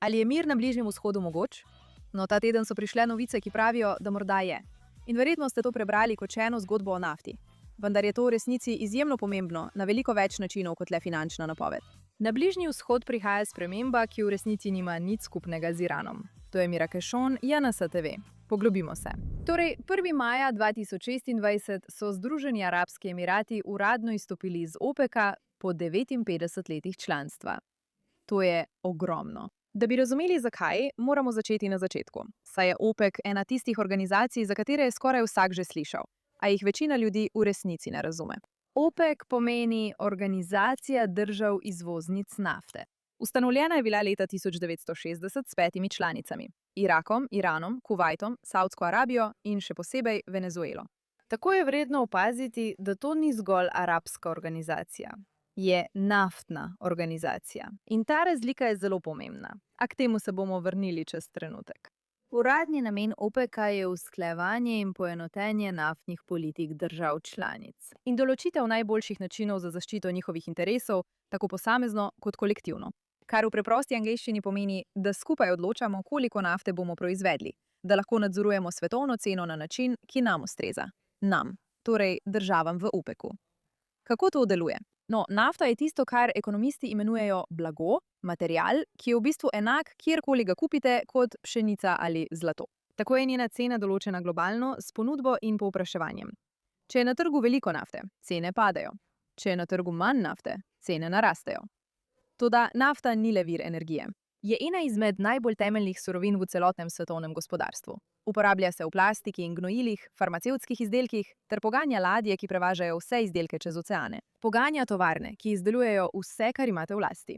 Ali je mir na Bližnjem vzhodu mogoč? No, ta teden so prišle novice, ki pravijo, da morda je. In verjetno ste to prebrali kot še eno zgodbo o nafti. Vendar je to v resnici izjemno pomembno na veliko več načinov kot le finančna napoved. Na Bližnji vzhod prihaja sprememba, ki v resnici nima nič skupnega z Iranom. To je Mira Kešon, JNS-TV. Poglobimo se. Torej, 1. maja 2026 so Združeni arabski emirati uradno izstopili iz OPEC-a po 59 letih članstva. To je ogromno. Da bi razumeli zakaj, moramo začeti na začetku. Saj je OPEC ena tistih organizacij, za katere je skoraj vsak že slišal, a jih večina ljudi v resnici ne razume. OPEC pomeni Organizacija držav izvoznic nafte. Ustanovljena je bila leta 1960 s 5 članicami: Irakom, Iranom, Kuvajtom, Savdsko Arabijo in še posebej Venezuelo. Tako je vredno opaziti, da to ni zgolj arabska organizacija. Je naftna organizacija. In ta razlika je zelo pomembna. A k temu se bomo vrnili čez trenutek. Uradni namen OPEC-a je usklajevanje in poenotenje naftnih politik držav članic in določitev najboljših načinov za zaščito njihovih interesov, tako posamezno kot kolektivno. Kar v preprosti angleščini pomeni, da skupaj odločamo, koliko nafte bomo proizvedli, da lahko nadzorujemo svetovno ceno na način, ki nam ustreza. Nam, torej državam v OPEC-u. Kako to deluje? No, nafta je tisto, kar ekonomisti imenujejo blago, material, ki je v bistvu enak, kjerkoli ga kupite, kot pšenica ali zlato. Tako je njena cena določena globalno s ponudbo in povpraševanjem. Če je na trgu veliko nafte, cene padajo. Če je na trgu manj nafte, cene narastejo. Toda nafta ni le vir energije. Je ena izmed najbolj temeljnih surovin v celotnem svetovnem gospodarstvu. Uporablja se v plastiki in gnojilih, farmacevtskih izdelkih ter poganja ladje, ki prevažajo vse izdelke čez oceane. Poganja tovarne, ki izdelujejo vse, kar imate v lasti.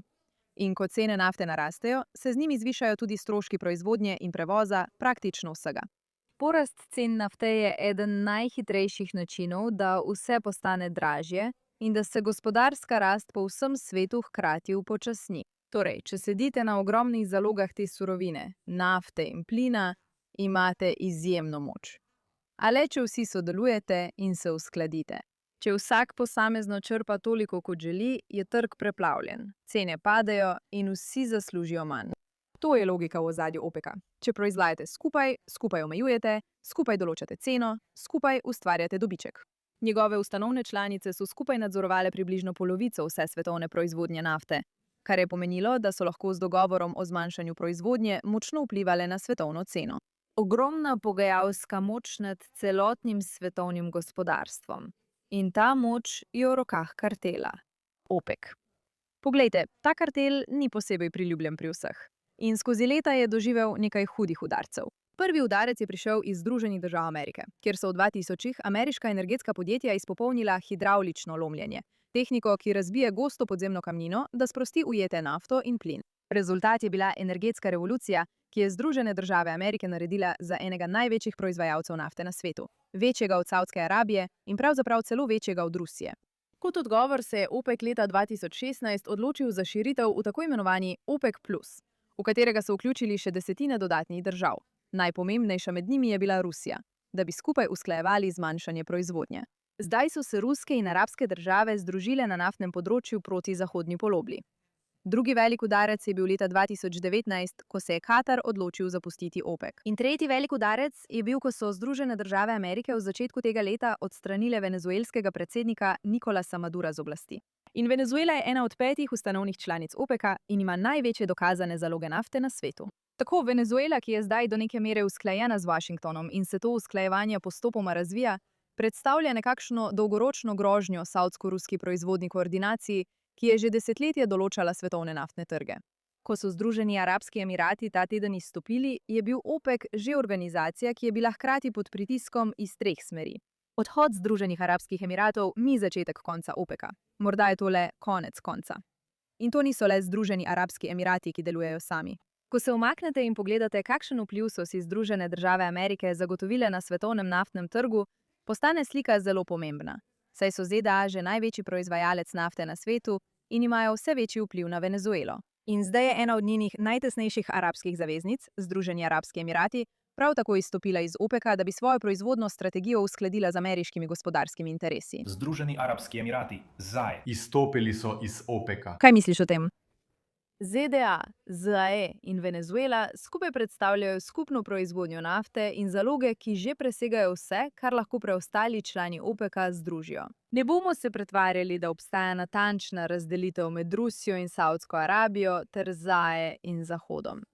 In ko cene nafte narastejo, se z njimi zvišajo tudi stroški proizvodnje in prevoza praktično vsega. Porast cen nafte je eden najhitrejših načinov, da vse postane dražje in da se gospodarska rast po vsem svetu hkrati upočasni. Torej, če sedite na ogromnih zalogah te surovine, nafte in plina, imate izjemno moč. A le če vsi sodelujete in se uskladite. Če vsak posamezno črpa toliko, kot želi, je trg preplavljen, cene padejo in vsi zaslužijo manj. To je logika v ozadju OPEC-a. Če proizvajate skupaj, skupaj omejujete, skupaj določate ceno, skupaj ustvarjate dobiček. Njegove ustanovne članice so skupaj nadzorovale približno polovico vse svetovne proizvodnje nafte, kar je pomenilo, da so lahko z dogovorom o zmanjšanju proizvodnje močno vplivale na svetovno ceno. Ogromna pogajalska moč nad celotnim svetovnim gospodarstvom. In ta moč je v rokah kartela. OPEC. Poglejte, ta kartel ni posebej priljubljen pri vseh. In skozi leta je doživel nekaj hudih udarcev. Prvi udarec je prišel iz Združenih držav Amerike, kjer so v 2000-ih ameriška energetska podjetja izpopolnila hidravlično lomljenje, tehniko, ki razbije gosto podzemno kamnino, da sprosti ujete nafto in plin. Rezultat je bila energetska revolucija, ki je Združene države Amerike naredila za enega največjih proizvajalcev nafte na svetu, večjega od Savdske Arabije in pravzaprav celo večjega od Rusije. Kot odgovor se je OPEC leta 2016 odločil za širitev v tako imenovani OPEC+, v katerega so vključili še desetine dodatnih držav. Najpomembnejša med njimi je bila Rusija, da bi skupaj usklajevali zmanjšanje proizvodnje. Zdaj so se ruske in arabske države združile na naftnem področju proti zahodni polobli. Drugi velik udarec je bil leta 2019, ko se je Katar odločil zapustiti OPEC. In tretji velik udarec je bil, ko so Združene države Amerike v začetku tega leta odstranile venezuelskega predsednika Nicolasa Madura z oblasti. In Venezuela je ena od 5 ustanovnih članic OPEC-a in ima največje dokazane zaloge nafte na svetu. Tako Venezuela, ki je zdaj do neke mere usklajena z Washingtonom in se to usklajevanje postopoma razvija, predstavlja nekakšno dolgoročno grožnjo savdsko-ruski proizvodni koordinaciji, ki je že desetletje določala svetovne naftne trge. Ko so Združeni arabski emirati ta teden izstopili, je bil OPEC že organizacija, ki je bila hkrati pod pritiskom iz 3 smeri. Odhod Združenih arabskih emiratov ni začetek konca OPEC-a. Morda je to le konec konca. In to niso le Združeni arabski emirati, ki delujejo sami. Ko se umaknete in pogledate, kakšen vpliv so si Združene države Amerike zagotovile na svetovnem naftnem trgu, postane slika zelo pomembna. Saj so ZDA že največji proizvajalec nafte na svetu in imajo vse večji vpliv na Venezuelo. In zdaj je ena od njenih najtesnejših arabskih zaveznic, Združeni arabski emirati, prav tako izstopila iz OPEC-a, da bi svojo proizvodno strategijo uskladila z ameriškimi gospodarskimi interesi. Združeni arabski emirati zdaj izstopili so iz OPEC-a. Kaj misliš o tem? ZDA, ZAE in Venezuela skupaj predstavljajo skupno proizvodnjo nafte in zaloge, ki že presegajo vse, kar lahko preostali člani OPEC-a združijo. Ne bomo se pretvarjali, da obstaja natančna razdelitev med Rusijo in Savdsko Arabijo ter ZAE in Zahodom.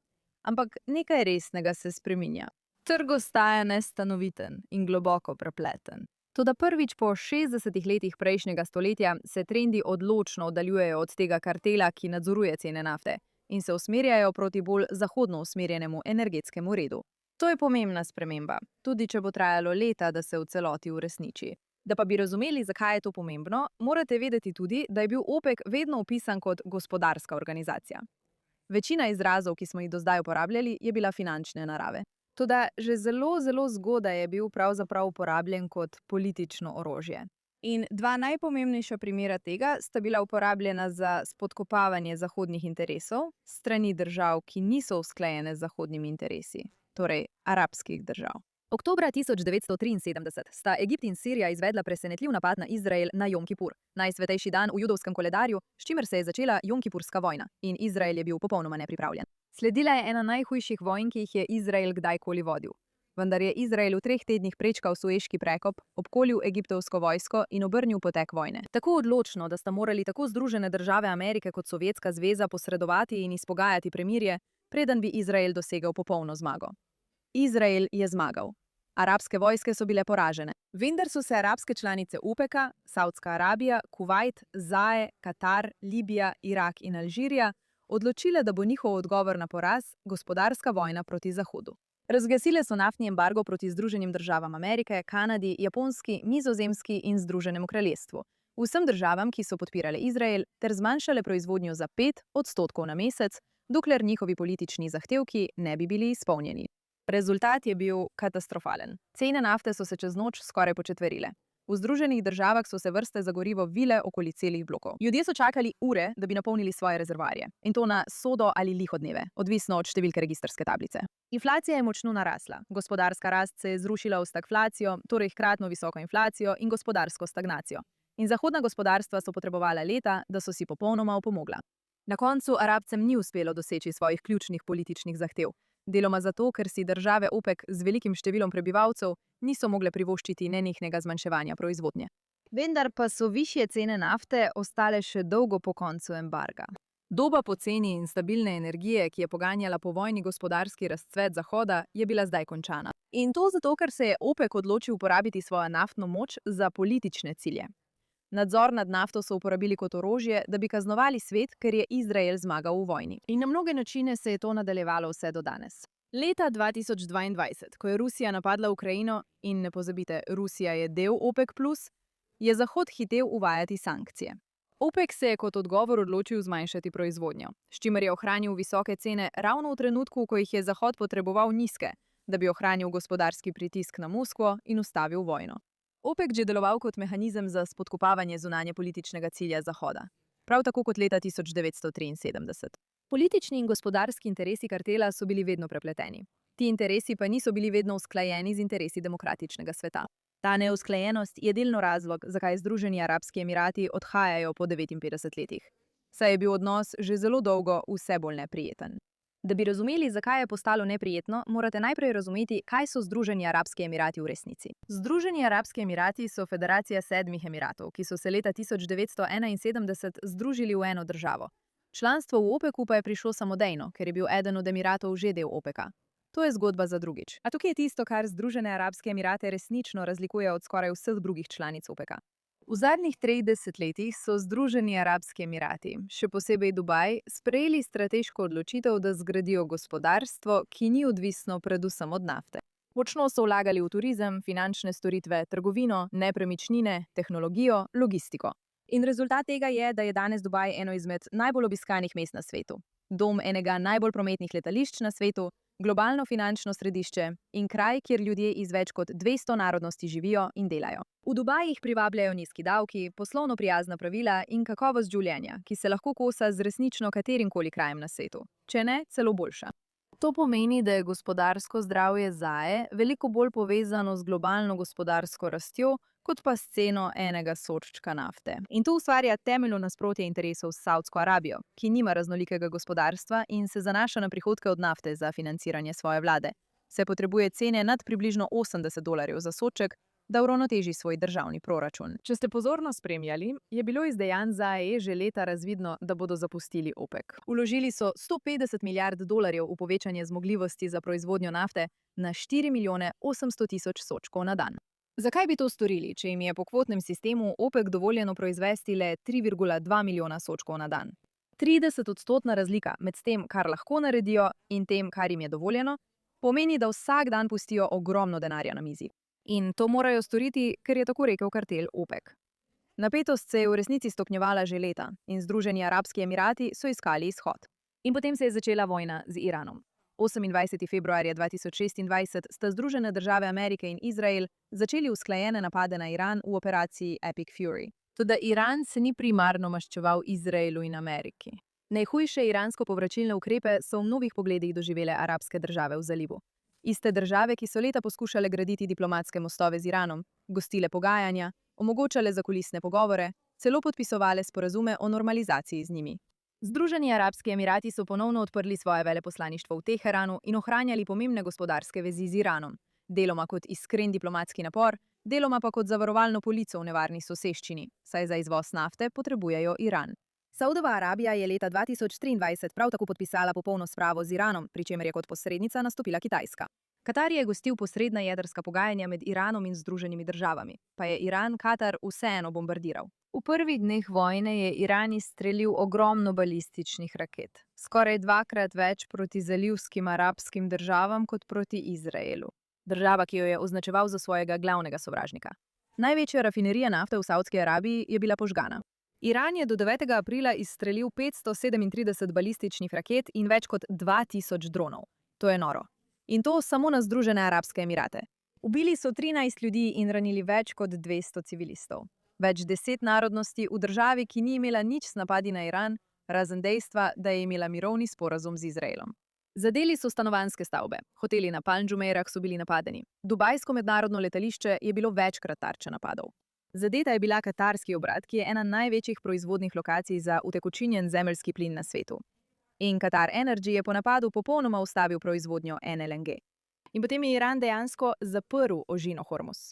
Ampak nekaj resnega se spreminja. Trg ostaja nestanoviten in globoko prepleten. Toda prvič po 60 letih prejšnjega stoletja se trendi odločno oddaljujejo od tega kartela, ki nadzoruje cene nafte, in se usmerjajo proti bolj zahodno usmerjenemu energetskemu redu. To je pomembna sprememba, tudi če bo trajalo leta, da se v celoti uresniči. Da pa bi razumeli, zakaj je to pomembno, morate vedeti tudi, da je bil OPEC vedno opisan kot gospodarska organizacija. Večina izrazov, ki smo jih do zdaj uporabljali, je bila finančne narave. Toda že zelo zgodaj je bil pravzaprav uporabljen kot politično orožje. In dva najpomembnejša primera tega sta bila uporabljena za spodkopavanje zahodnih interesov strani držav, ki niso usklajene z zahodnimi interesi, torej arabskih držav. Oktobra 1973 sta Egipt in Sirija izvedla presenetljiv napad na Izrael na Jom Kipur, najsvetejši dan v judovskem koledarju, s čimer se je začela Jomkipurska vojna, in Izrael je bil popolnoma nepripravljen. Sledila je ena najhujših vojn, ki jih je Izrael kdajkoli vodil. Vendar je Izrael v 3 tednih prečkal Sueški prekop, obkolil egiptovsko vojsko in obrnil potek vojne. Tako odločno, da sta morali tako Združene države Amerike kot Sovjetska zveza posredovati in izpogajati premirje, preden bi Izrael dosegel popolno zmago. Izrael je zmagal. Arabske vojske so bile poražene. Vendar so se arabske članice OPEC-a, Savdska Arabija, Kuvajt, ZAE, Katar, Libija, Irak in Alžirija odločile, da bo njihov odgovor na poraz gospodarska vojna proti Zahodu. Razglasile so naftni embargo proti Združenim državam Amerike, Kanadi, Japonski, Nizozemski in Združenemu kraljestvu, vsem državam, ki so podpirale Izrael, ter zmanjšale proizvodnjo za 5% na mesec, dokler njihovi politični zahtevki ne bi bili izpolnjeni. Rezultat je bil katastrofalen. Cene nafte so se čez noč skoraj početverile. V Združenih državah so se vrste za gorivo vile okoli celih blokov. Ljudje so čakali ure, da bi napolnili svoje rezervoarje. In to na sodo ali liho dneve, odvisno od številke registrske tablice. Inflacija je močno narasla. Gospodarska rast se je zrušila v stagflacijo, torej hkratno visoko inflacijo in gospodarsko stagnacijo. In zahodna gospodarstva so potrebovala leta, da so si popolnoma opomogla. Na koncu Arabcem ni uspelo doseči svojih ključnih političnih zahtev. Deloma zato, ker si države OPEC z velikim številom prebivalcev niso mogle privoščiti nenehnega zmanjševanja proizvodnje. Vendar pa so višje cene nafte ostale še dolgo po koncu embarga. Doba poceni in stabilne energije, ki je poganjala povojni gospodarski razcvet Zahoda, je bila zdaj končana. In to zato, ker se je OPEC odločil uporabiti svojo naftno moč za politične cilje. Nadzor nad nafto so uporabili kot orožje, da bi kaznovali svet, ker je Izrael zmagal v vojni. In na mnoge načine se je to nadaljevalo vse do danes. Leta 2022, ko je Rusija napadla Ukrajino, in ne pozabite, Rusija je del OPEC+, je Zahod hitel uvajati sankcije. OPEC se je kot odgovor odločil zmanjšati proizvodnjo, s čimer je ohranil visoke cene ravno v trenutku, ko jih je Zahod potreboval nizke, da bi ohranil gospodarski pritisk na Moskvo in ustavil vojno. OPEC je deloval kot mehanizem za spodkopavanje zunanje političnega cilja Zahoda, prav tako kot leta 1973. Politični in gospodarski interesi kartela so bili vedno prepleteni. Ti interesi pa niso bili vedno usklajeni z interesi demokratičnega sveta. Ta neusklajenost je delno razlog, zakaj Združeni arabski emirati odhajajo po 59 letih. Saj je bil odnos že zelo dolgo vse bolj neprijeten. Da bi razumeli, zakaj je postalo neprijetno, morate najprej razumeti, kaj so Združeni arabski emirati v resnici. Združeni arabski emirati so federacija 7 emiratov, ki so se leta 1971 združili v eno državo. Članstvo v OPEC-u pa je prišlo samodejno, ker je bil eden od emiratov že del OPEC-a. To je zgodba za drugič. A tukaj je tisto, kar Združene arabske emirate resnično razlikuje od skoraj vseh drugih članic OPEC-a. V zadnjih 30 letih so Združeni arabski emirati, še posebej Dubaj, sprejeli strateško odločitev, da zgradijo gospodarstvo, ki ni odvisno predvsem od nafte. Močno so vlagali v turizem, finančne storitve, trgovino, nepremičnine, tehnologijo, logistiko. In rezultat tega je, da je danes Dubaj eno izmed najbolj obiskanih mest na svetu. Dom enega najbolj prometnih letališč na svetu, globalno finančno središče in kraj, kjer ljudje iz več kot 200 narodnosti živijo in delajo. V Dubaju jih privabljajo nizki davki, poslovno prijazna pravila in kakovost življenja, ki se lahko kosa z resnično katerimkoli krajem na svetu, če ne celo boljša. To pomeni, da je gospodarsko zdravje ZAE veliko bolj povezano z globalno gospodarsko rastjo kot pa s ceno enega sodčka nafte. In to ustvarja temeljno nasprotje interesov s Saudsko Arabijo, ki nima raznolikega gospodarstva in se zanaša na prihodke od nafte za financiranje svoje vlade. Se potrebuje cene nad približno $80 za sodček, da uravnoteži svoj državni proračun. Če ste pozorno spremljali, je bilo iz dejanj ZAE že leta razvidno, da bodo zapustili OPEC. Vložili so $150 milijard v povečanje zmogljivosti za proizvodnjo nafte na 4.800.000 sodčkov na dan. Zakaj bi to storili, če jim je po kvotnem sistemu OPEC dovoljeno proizvesti le 3,2 milijona sodčkov na dan? 30-odstotna razlika med tem, kar lahko naredijo, in tem, kar jim je dovoljeno, pomeni, da vsak dan pustijo ogromno denarja na mizi. In to morajo storiti, ker je tako rekel kartel OPEC. Napetost se je v resnici stopnjevala že leta in Združeni arabski emirati so iskali izhod. In potem se je začela vojna z Iranom. 28. februarja 2026 sta Združene države Amerike in Izrael začeli usklajene napade na Iran v operaciji Epic Fury. Toda Iran se ni primarno maščeval Izraelu in Ameriki. Najhujše iransko povračilne ukrepe so v mnogih pogledih doživele arabske države v zalivu. Iste države, ki so leta poskušale graditi diplomatske mostove z Iranom, gostile pogajanja, omogočale zakulisne pogovore, celo podpisovale sporazume o normalizaciji z njimi. Združeni arabski emirati so ponovno odprli svoje veleposlaništvo v Teheranu in ohranjali pomembne gospodarske vezi z Iranom, deloma kot iskren diplomatski napor, deloma pa kot zavarovalno polico v nevarni soseščini, saj za izvoz nafte potrebujejo Iran. Saudova Arabija je leta 2023 prav tako podpisala popolno spravo z Iranom, pri čemer je kot posrednica nastopila Kitajska. Katar je gostil posredna jedrska pogajanja med Iranom in Združenimi državami, pa je Iran Katar vseeno bombardiral. V prvih dneh vojne je Iran izstrelil ogromno balističnih raket, skoraj dvakrat več proti zalivskim arabskim državam kot proti Izraelu. Država, ki jo je označeval za svojega glavnega sovražnika. Največja rafinerija nafte v Saudski Arabiji je bila požgana. Iran je do 9. aprila izstrelil 537 balističnih raket in več kot 2000 dronov. To je noro. In to samo na Združene arabske emirate. Ubili so 13 ljudi in ranili več kot 200 civilistov. Več 10 narodnosti v državi, ki ni imela nič s napadi na Iran, razen dejstva, da je imela mirovni sporazum z Izraelom. Zadeli so stanovanjske stavbe, hoteli na Palm Jumeirah so bili napadeni. Dubajsko mednarodno letališče je bilo večkrat tarča napadov. Zadeta je bila katarski obrat, ki je ena največjih proizvodnih lokacij za utekočinjen zemeljski plin na svetu. In Qatar Energy je po napadu popolnoma ustavil proizvodnjo NLNG. In potem je Iran dejansko zaprl ožino Hormuz.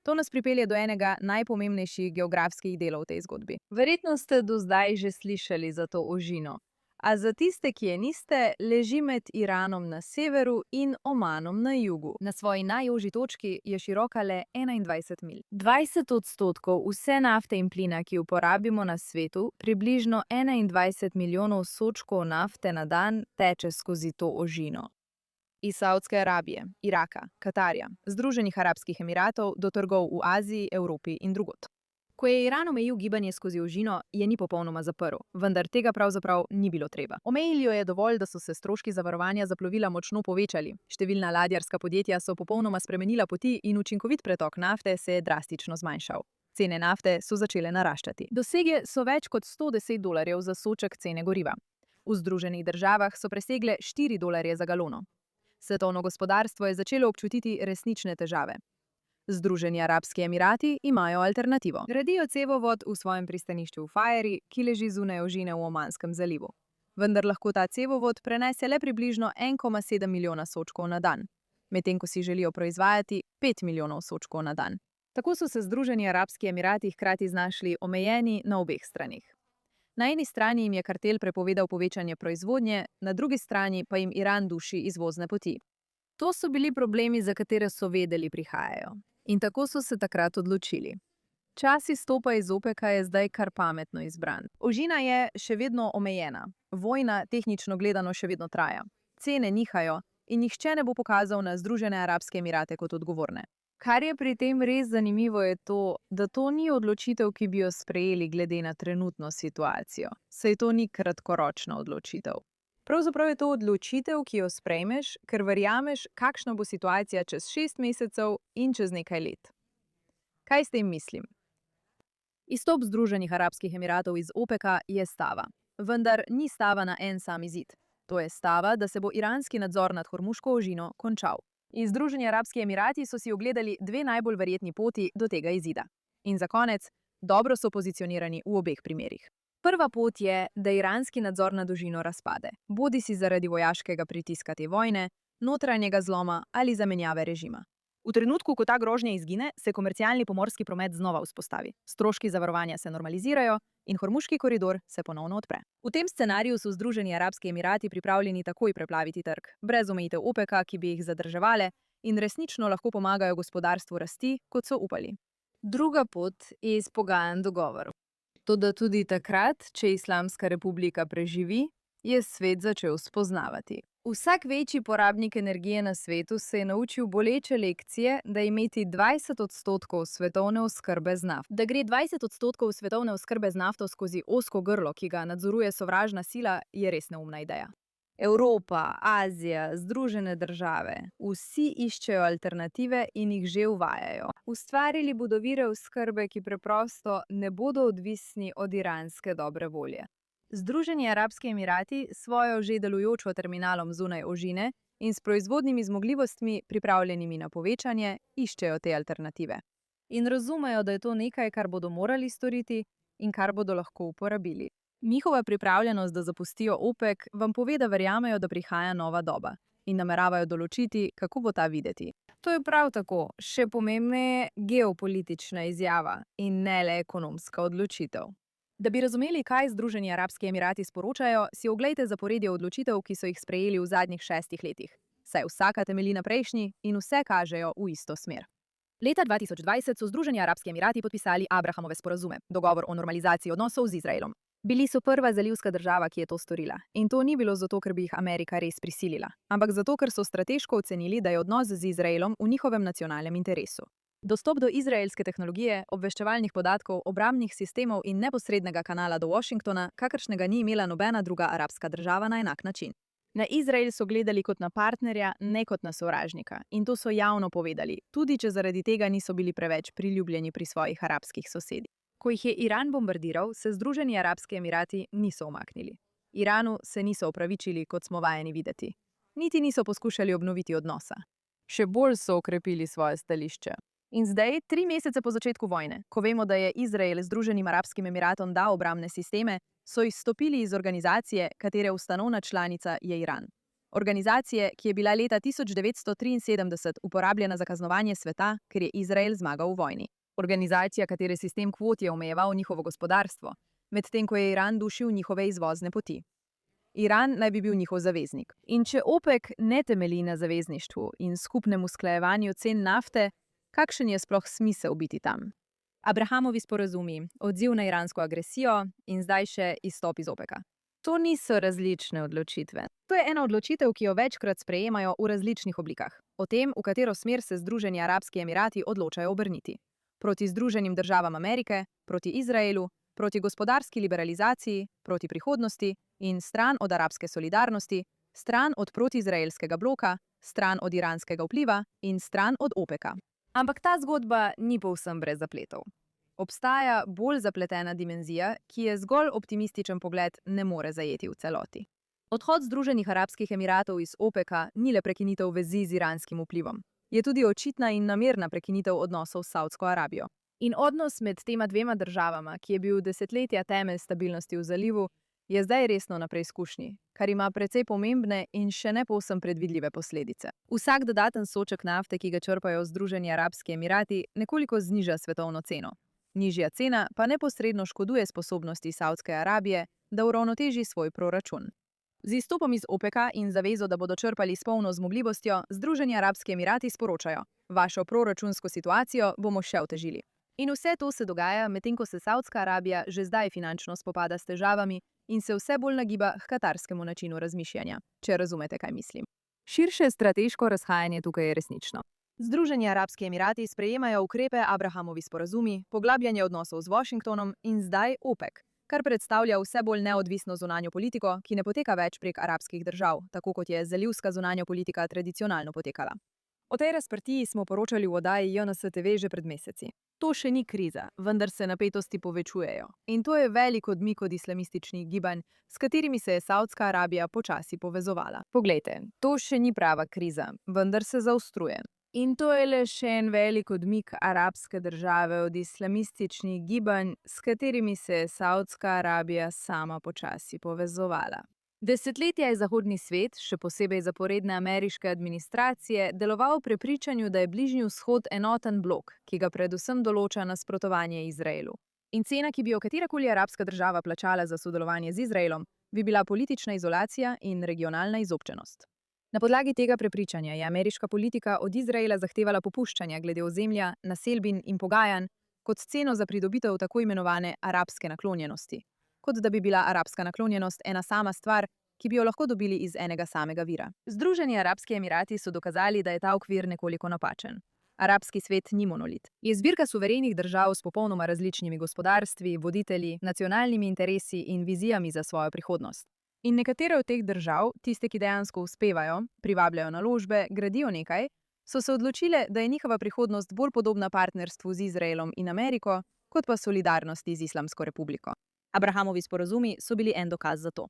To nas pripelje do enega najpomembnejših geografskih delov v tej zgodbi. Verjetno ste do zdaj že slišali za to ožino. A za tiste, ki je niste, leži med Iranom na severu in Omanom na jugu. Na svoji najožji točki je široka le 21 milj. 20% vse nafte in plina, ki uporabimo na svetu, približno 21 milijonov sodčkov nafte na dan, teče skozi to ožino. Iz Saudske Arabije, Iraka, Katarja, Združenih arabskih emiratov do trgov v Aziji, Evropi in drugod. Ko je Iran omejil gibanje skozi ožino, je ni popolnoma zaprl, vendar tega pravzaprav ni bilo treba. Omejili jo je dovolj, da so se stroški zavarovanja za plovila močno povečali. Številna ladjarska podjetja so popolnoma spremenila poti in učinkovit pretok nafte se je drastično zmanjšal. Cene nafte so začele naraščati. Dosege so več kot $110 za sodček cene goriva. V Združenih državah so presegle $4 za galono. Svetovno gospodarstvo je začelo občutiti resnične težave. Združeni arabski emirati imajo alternativo. Gradijo cevovod v svojem pristanišču v Fajeri, ki leži zunaj ožine v Omanskem zalivu. Vendar lahko ta cevovod prenese le približno 1,7 milijona sodčkov na dan, medtem ko si želijo proizvajati 5 milijonov sodčkov na dan. Tako so se Združeni arabski emirati hkrati znašli omejeni na obeh stranih. Na eni strani jim je kartel prepovedal povečanje proizvodnje, na drugi strani pa jim Iran duši izvozne poti. To so bili problemi, za katere so vedeli prihajajo. In tako so se takrat odločili. Čas izstopa iz OPEC-a je zdaj kar pametno izbran. Ožina je še vedno omejena. Vojna tehnično gledano še vedno traja. Cene nihajo in nihče ne bo pokazal na Združene arabske emirate kot odgovorne. Kar je pri tem res zanimivo je to, da to ni odločitev, ki bi jo sprejeli glede na trenutno situacijo. Saj to ni kratkoročna odločitev. Pravzaprav je to odločitev, ki jo sprejmeš, ker verjameš, kakšna bo situacija čez 6 mesecev in čez nekaj let. Kaj s tem mislim? Izstop Združenih arabskih emiratov iz OPEC-a je stava. Vendar ni stava na en sam izid. To je stava, da se bo iranski nadzor nad Hormuško ožino končal. Združeni arabski emirati so si ogledali dve najbolj verjetni poti do tega izida. In za konec, dobro so pozicionirani v obeh primerih. Prva pot je, da iranski nadzor nad ožino razpade, bodisi zaradi vojaškega pritiska te vojne, notranjega zloma ali zamenjave režima. V trenutku, ko ta grožnja izgine, se komercialni pomorski promet znova vzpostavi, stroški zavarovanja se normalizirajo in Hormuški koridor se ponovno odpre. V tem scenariju so Združeni arabski emirati pripravljeni takoj preplaviti trg, brez omejitev OPEC-a, ki bi jih zadrževale, in resnično lahko pomagajo gospodarstvu rasti, kot so upali. Druga pot je izpogajan dogovor. Toda tudi takrat, če Islamska republika preživi, je svet začel spoznavati. Vsak večji porabnik energije na svetu se je naučil boleče lekcije, da imeti 20% svetovne oskrbe z nafto. Da gre 20% svetovne oskrbe z nafto skozi ozko grlo, ki ga nadzoruje sovražna sila, je res neumna ideja. Evropa, Azija, Združene države, vsi iščejo alternative in jih že uvajajo. Ustvarili bodo vire oskrbe, ki preprosto ne bodo odvisni od iranske dobre volje. Združeni arabski emirati s svojo že delujočo terminalom zunaj ožine in s proizvodnimi zmogljivostmi, pripravljenimi na povečanje, iščejo te alternative. In razumejo, da je to nekaj, kar bodo morali storiti in kar bodo lahko uporabili. Njihova pripravljenost, da zapustijo OPEC, vam pove, da verjamejo, da prihaja nova doba in nameravajo določiti, kako bo ta videti. To je prav tako še pomembneje geopolitična izjava in ne le ekonomska odločitev. Da bi razumeli, kaj Združeni arabski emirati sporočajo, si oglejte zaporedje odločitev, ki so jih sprejeli v zadnjih 6 letih. Saj vsaka temelji na prejšnji in vse kažejo v isto smer. Leta 2020 so Združeni arabski emirati podpisali Abrahamove sporazume, dogovor o normalizaciji odnosov z Izraelom. Bili so prva zalivska država, ki je to storila. In to ni bilo zato, ker bi jih Amerika res prisilila, ampak zato, ker so strateško ocenili, da je odnos z Izraelom v njihovem nacionalnem interesu. Dostop do izraelske tehnologije, obveščevalnih podatkov, obrambnih sistemov in neposrednega kanala do Washingtona, kakršnega ni imela nobena druga arabska država na enak način. Na Izrael so gledali kot na partnerja, ne kot na sovražnika. In to so javno povedali, tudi če zaradi tega niso bili preveč priljubljeni pri svojih arabskih sosedih. Ko jih je Iran bombardiral, se Združeni arabski emirati niso umaknili. Iranu se niso opravičili, kot smo vajeni videti. Niti niso poskušali obnoviti odnosa. Še bolj so okrepili svoje stališče. In zdaj, 3 mesece po začetku vojne, ko vemo, da je Izrael Združenim arabskim emiratom dal obrambne sisteme, so izstopili iz organizacije, katere ustanovna članica je Iran. Organizacije, ki je bila leta 1973 uporabljena za kaznovanje sveta, ker je Izrael zmagal v vojni. Organizacija, katere sistem kvot je omejeval njihovo gospodarstvo, medtem ko je Iran dušil njihove izvozne poti. Iran naj bi bil njihov zaveznik. In če OPEC ne temelji na zavezništvu in skupnem usklajevanju cen nafte, kakšen je sploh smisel biti tam? Abrahamovi sporazumi, odziv na iransko agresijo in zdaj še izstop iz OPEC-a. To niso različne odločitve. To je ena odločitev, ki jo večkrat sprejemajo v različnih oblikah. O tem, v katero smer se Združeni arabski emirati odločajo obrniti. Proti Združenim državam Amerike, proti Izraelu, proti gospodarski liberalizaciji, proti prihodnosti in stran od arabske solidarnosti, stran od protiizraelskega bloka, stran od iranskega vpliva in stran od OPEC-a. Ampak ta zgodba ni povsem brez zapletov. Obstaja bolj zapletena dimenzija, ki je zgolj optimističen pogled ne more zajeti v celoti. Odhod Združenih arabskih emiratov iz OPEC-a ni le prekinitev vezi z iranskim vplivom. Je tudi očitna in namerna prekinitev odnosov s Saudsko Arabijo. In odnos med tema dvema državama, ki je bil desetletja temelj stabilnosti v zalivu, je zdaj resno na preizkušnji, kar ima precej pomembne in še ne povsem predvidljive posledice. Vsak dodaten sodček nafte, ki ga črpajo Združeni arabski emirati, nekoliko zniža svetovno ceno. Nižja cena pa neposredno škoduje sposobnosti Saudske Arabije, da uravnoteži svoj proračun. Z izstopom iz OPEC-a in zavezo, da bodo črpali s polno zmogljivostjo, Združeni arabski emirati sporočajo: vašo proračunsko situacijo bomo še otežili. In vse to se dogaja, medtem ko se Saudska Arabija že zdaj finančno spopada s težavami in se vse bolj nagiba h katarskemu načinu razmišljanja, če razumete, kaj mislim. Širše strateško razhajanje tukaj je resnično. Združeni arabski emirati sprejemajo ukrepe Abrahamovi sporazumi, poglabljanje odnosov z Washingtonom in zdaj OPEC, kar predstavlja vse bolj neodvisno zunanjo politiko, ki ne poteka več prek arabskih držav, tako kot je zalivska zunanja politika tradicionalno potekala. O tej razprtiji smo poročali v oddaji JNS TV že pred meseci. To še ni kriza, vendar se napetosti povečujejo. In to je velik odmik od islamističnih gibanj, s katerimi se je Saudska Arabija počasi povezovala. Poglejte, to še ni prava kriza, vendar se zaostruje. In to je le še en velik odmik arabske države od islamističnih gibanj, s katerimi se je Saudska Arabija sama počasi povezovala. Desetletja je zahodni svet, še posebej zaporedne ameriške administracije, deloval v prepričanju, da je Bližnji vzhod enoten blok, ki ga predvsem določa nasprotovanje Izraelu. In cena, ki bi jo katerakoli arabska država plačala za sodelovanje z Izraelom, bi bila politična izolacija in regionalna izobčenost. Na podlagi tega prepričanja je ameriška politika od Izraela zahtevala popuščanja glede ozemlja, naselbin in pogajanj kot ceno za pridobitev tako imenovane arabske naklonjenosti. Kot da bi bila arabska naklonjenost ena sama stvar, ki bi jo lahko dobili iz enega samega vira. Združeni arabski emirati so dokazali, da je ta okvir nekoliko napačen. Arabski svet ni monolit. Je zbirka suverenih držav s popolnoma različnimi gospodarstvi, voditelji, nacionalnimi interesi in vizijami za svojo prihodnost. In nekatere od teh držav, tiste, ki dejansko uspevajo, privabljajo naložbe, gradijo nekaj, so se odločile, da je njihova prihodnost bolj podobna partnerstvu z Izraelom in Ameriko, kot pa solidarnosti z Islamsko republiko. Abrahamovi sporazumi so bili en dokaz za to.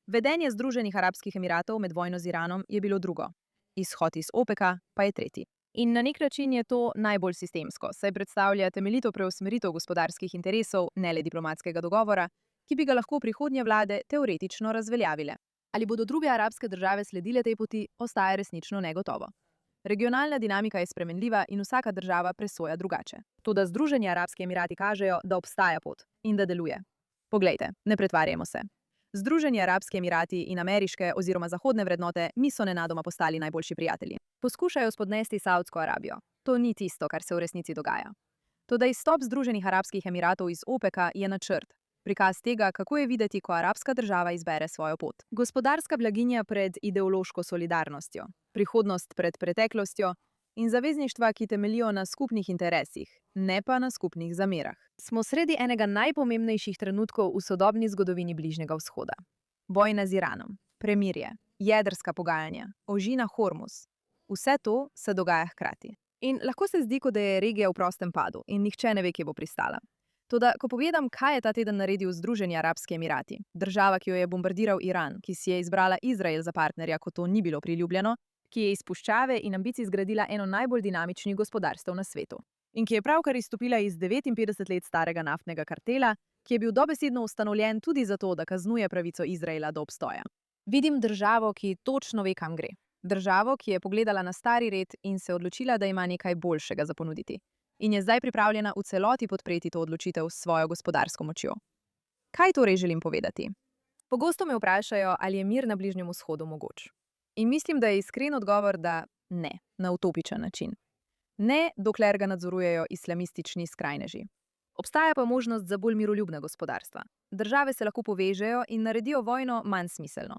Vedenje Združenih arabskih emiratov med vojno z Iranom je bilo drugo. Izhod iz OPEC-a pa je tretji. In na nek način je to najbolj sistemsko, saj predstavlja temeljito preusmeritev gospodarskih interesov, ne le diplomatskega dogovora, ki bi ga lahko prihodnje vlade teoretično razveljavile. Ali bodo druge arabske države sledile tej poti, ostaja resnično negotovo. Regionalna dinamika je spremenljiva in vsaka država presoja drugače. Toda Združeni arabski emirati kažejo, da obstaja pot in da deluje. Poglejte, ne pretvarjamo se. Združeni arabski emirati in ameriške oziroma zahodne vrednote niso nenadoma postali najboljši prijatelji. Poskušajo spodnesti Saudsko Arabijo. To ni tisto, kar se v resnici dogaja. Toda izstop Združenih arabskih emiratov iz OPEC-a je načrt. Prikaz tega, kako je videti, ko arabska država izbere svojo pot. Gospodarska blaginja pred ideološko solidarnostjo, prihodnost pred preteklostjo in zavezništva, ki temeljijo na skupnih interesih, ne pa na skupnih zamerah. Smo sredi enega najpomembnejših trenutkov v sodobni zgodovini Bližnjega vzhoda. Vojna z Iranom, premirje, jedrska pogajanja, ožina Hormuz. Vse to se dogaja hkrati. In lahko se zdi, kot da je regija v prostem padu in nihče ne ve, kje bo pristala. Toda, ko pogledam, kaj je ta teden naredil Združeni arabski emirati, država, ki jo je bombardiral Iran, ki si je izbrala Izrael za partnerja, ko to ni bilo priljubljeno, ki je iz puščave in ambicij zgradila eno najbolj dinamičnih gospodarstev na svetu. In ki je pravkar izstopila iz 59 let starega naftnega kartela, ki je bil dobesedno ustanovljen tudi zato, da kaznuje pravico Izraela do obstoja. Vidim državo, ki točno ve, kam gre. Državo, ki je pogledala na stari red in se odločila, da ima nekaj boljšega za ponuditi. In je zdaj pripravljena v celoti podpreti to odločitev s svojo gospodarsko močjo. Kaj torej želim povedati? Pogosto me vprašajo, ali je mir na Bližnjem vzhodu mogoč. In mislim, da je iskren odgovor, da ne, na utopičen način. Ne, dokler ga nadzorujejo islamistični skrajneži. Obstaja pa možnost za bolj miroljubna gospodarstva. Države se lahko povežejo in naredijo vojno manj smiselno.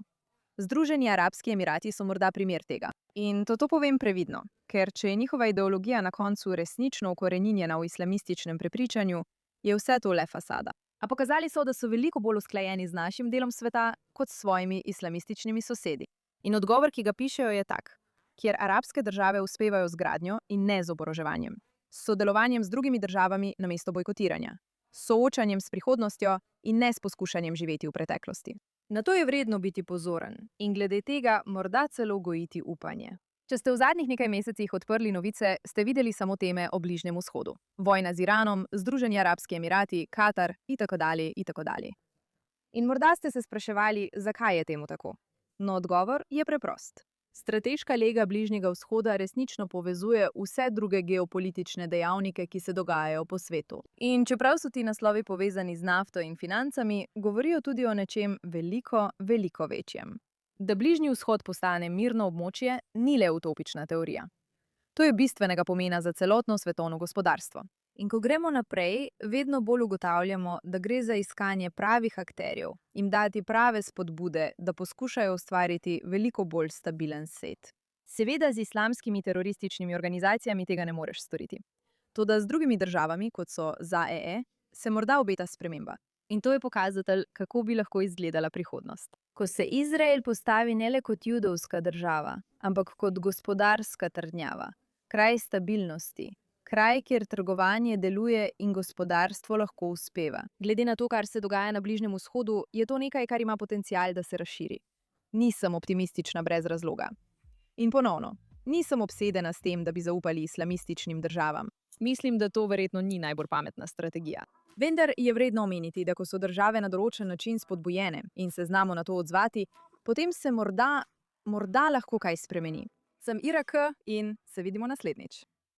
Združeni arabski emirati so morda primer tega. In to povem previdno, ker če je njihova ideologija na koncu resnično ukoreninjena v islamističnem prepričanju, je vse to le fasada. A pokazali so, da so veliko bolj usklajeni z našim delom sveta kot s svojimi islamističnimi sosedi. In odgovor, ki ga pišejo, je tak, kjer arabske države uspevajo z gradnjo in ne z oboroževanjem, s sodelovanjem z drugimi državami namesto bojkotiranja, s soočanjem s prihodnostjo in ne s poskušanjem živeti v preteklosti. Na to je vredno biti pozoren in glede tega morda celo gojiti upanje. Če ste v zadnjih nekaj mesecih odprli novice, ste videli samo teme o Bližnjem vzhodu. Vojna z Iranom, Združeni arabski emirati, Katar itd. itd. In morda ste se spraševali, zakaj je temu tako. No, odgovor je preprost. Strateška lega Bližnjega vzhoda resnično povezuje vse druge geopolitične dejavnike, ki se dogajajo po svetu. In čeprav so ti naslovi povezani z nafto in financami, govorijo tudi o nečem veliko, veliko večjem. Da Bližnji vzhod postane mirno območje, ni le utopična teorija. To je bistvenega pomena za celotno svetovno gospodarstvo. In ko gremo naprej, vedno bolj ugotavljamo, da gre za iskanje pravih akterjev, jim dati prave spodbude, da poskušajo ustvariti veliko bolj stabilen svet. Seveda z islamskimi terorističnimi organizacijami tega ne moreš storiti. Toda z drugimi državami, kot so ZAEE, se morda obeta sprememba. In to je pokazatelj, kako bi lahko izgledala prihodnost. Ko se Izrael postavi ne le kot judovska država, ampak kot gospodarska trdnjava, kraj stabilnosti, kraj, kjer trgovanje deluje in gospodarstvo lahko uspeva. Glede na to, kar se dogaja na Bližnjem vzhodu, je to nekaj, kar ima potencial, da se razširi. Nisem optimistična brez razloga. In ponovno, nisem obsedena s tem, da bi zaupali islamističnim državam. Mislim, da to verjetno ni najbolj pametna strategija. Vendar je vredno omeniti, da ko so države na določen način spodbujene in se znamo na to odzvati, potem se morda lahko kaj spremeni. Sem Ira K. in se vidimo naslednjič.